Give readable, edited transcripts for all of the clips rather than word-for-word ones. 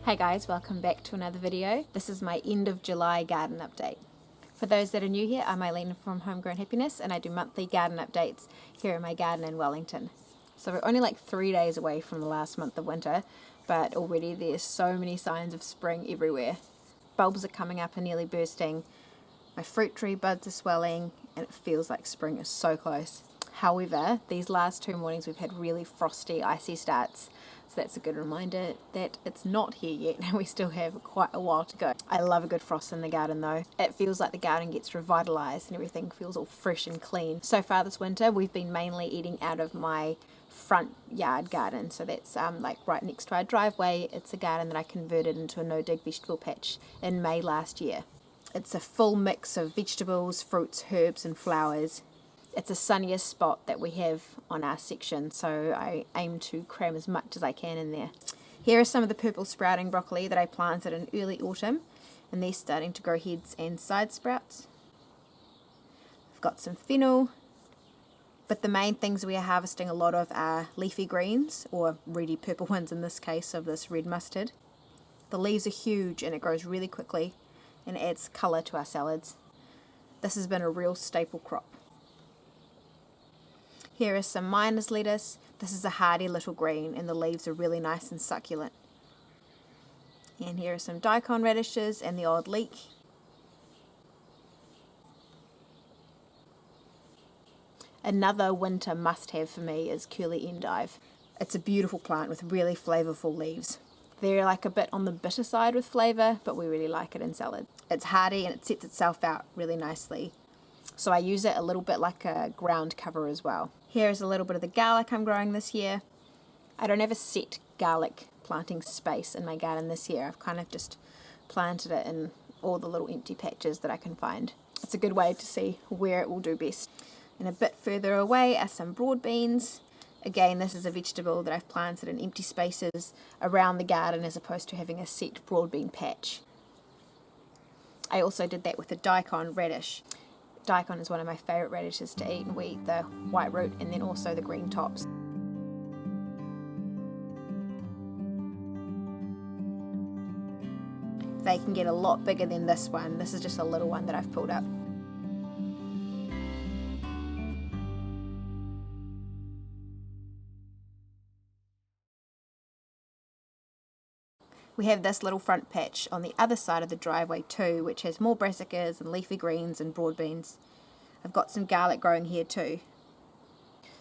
Hey guys, welcome back to another video. This is my end of July garden update. For those that are new here, I'm Eileen from Homegrown Happiness and I do monthly garden updates here in my garden in Wellington. So we're only like 3 days away from the last month of winter, but already there's so many signs of spring everywhere. Bulbs are coming up and nearly bursting, my fruit tree buds are swelling, and it feels like spring is so close. However, these last 2 mornings we've had really frosty, icy starts, so that's a good reminder that it's not here yet and we still have quite a while to go. I love a good frost in the garden though. It feels like the garden gets revitalised and everything feels all fresh and clean. So far this winter we've been mainly eating out of my front yard garden, so that's like right next to our driveway. It's a garden that I converted into a no-dig vegetable patch in May last year. It's a full mix of vegetables, fruits, herbs and flowers. It's a sunniest spot that we have on our section, so I aim to cram as much as I can in there. Here are some of the purple sprouting broccoli that I planted in early autumn, and they're starting to grow heads and side sprouts. I've got some fennel, but the main things we are harvesting a lot of are leafy greens, or reddy purple ones in this case, of this red mustard. The leaves are huge and it grows really quickly and it adds colour to our salads. This has been a real staple crop. Here is some miner's lettuce. This is a hardy little green and the leaves are really nice and succulent. And here are some daikon radishes and the odd leek. Another winter must-have for me is curly endive. It's a beautiful plant with really flavourful leaves. They're like a bit on the bitter side with flavour, but we really like it in salad. It's hardy and it sets itself out really nicely. So I use it a little bit like a ground cover as well. Here's a little bit of the garlic I'm growing this year. I don't have a set garlic planting space in my garden this year. I've kind of just planted it in all the little empty patches that I can find. It's a good way to see where it will do best. And a bit further away are some broad beans. Again, this is a vegetable that I've planted in empty spaces around the garden as opposed to having a set broad bean patch. I also did that with the daikon radish. Daikon is one of my favourite radishes to eat, and we eat the white root and then also the green tops. They can get a lot bigger than this one. This is just a little one that I've pulled up. We have this little front patch on the other side of the driveway too, which has more brassicas and leafy greens and broad beans. I've got some garlic growing here too.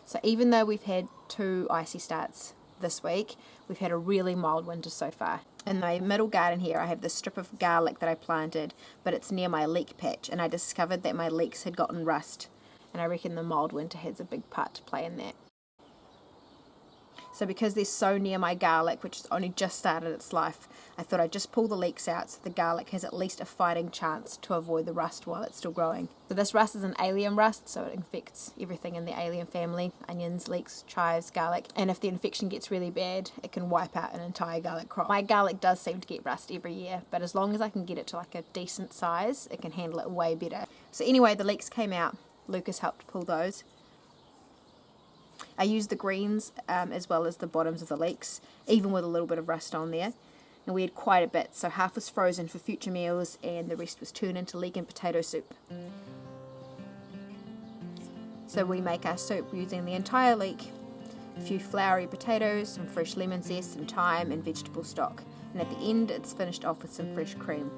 So even though we've had 2 icy starts this week, we've had a really mild winter so far. In my middle garden here I have this strip of garlic that I planted, but it's near my leek patch, and I discovered that my leeks had gotten rust, and I reckon the mild winter has a big part to play in that. So because they're so near my garlic, which has only just started its life, I thought I'd just pull the leeks out so the garlic has at least a fighting chance to avoid the rust while it's still growing. So this rust is an allium rust, so it infects everything in the allium family: onions, leeks, chives, garlic. And if the infection gets really bad, it can wipe out an entire garlic crop. My garlic does seem to get rust every year, but as long as I can get it to like a decent size, it can handle it way better. So anyway, the leeks came out. Lucas helped pull those. I used the greens as well as the bottoms of the leeks, even with a little bit of rust on there. And we had quite a bit, so half was frozen for future meals and the rest was turned into leek and potato soup. So we make our soup using the entire leek, a few floury potatoes, some fresh lemon zest, some thyme and vegetable stock. And at the end it's finished off with some fresh cream.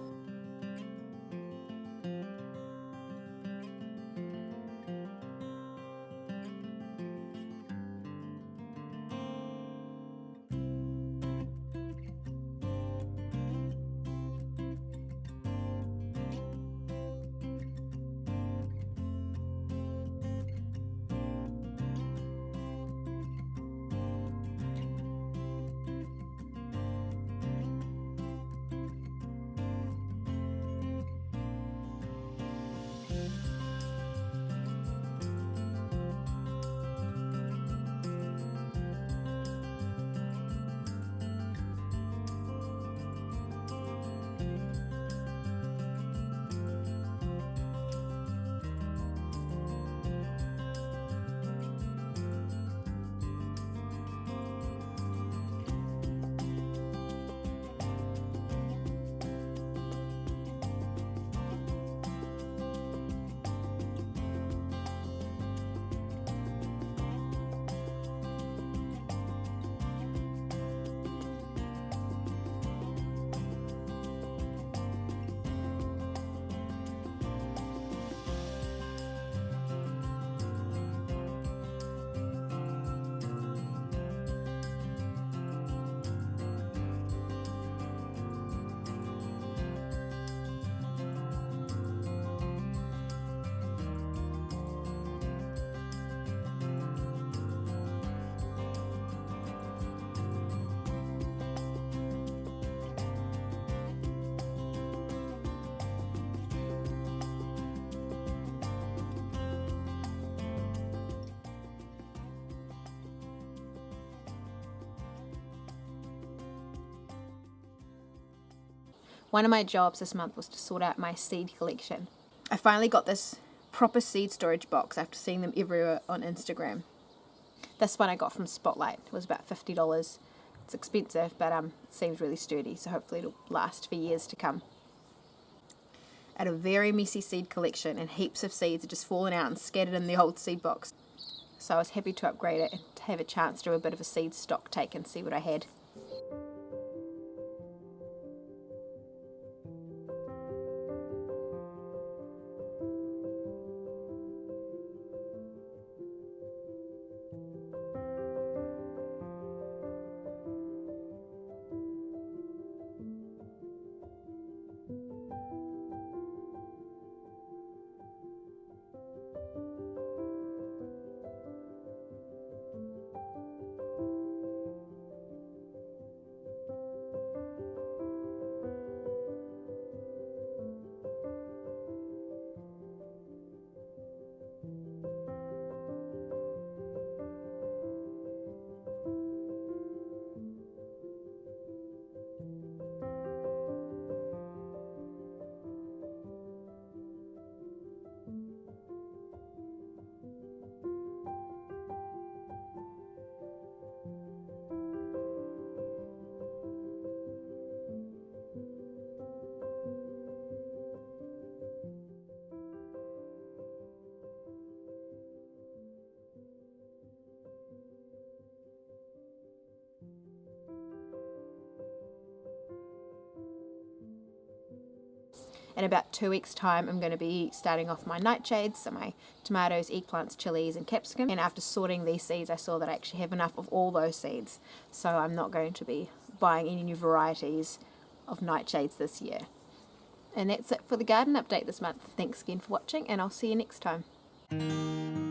One of my jobs this month was to sort out my seed collection. I finally got this proper seed storage box after seeing them everywhere on Instagram. This one I got from Spotlight. It was about $50. It's expensive, but it seems really sturdy, so hopefully it'll last for years to come. I had a very messy seed collection, and heaps of seeds had just fallen out and scattered in the old seed box. So I was happy to upgrade it and to have a chance to do a bit of a seed stock take and see what I had. In about 2 weeks' time, I'm going to be starting off my nightshades, so my tomatoes, eggplants, chilies and capsicum. And after sorting these seeds, I saw that I actually have enough of all those seeds, so I'm not going to be buying any new varieties of nightshades this year. And that's it for the garden update this month. Thanks again for watching, and I'll see you next time.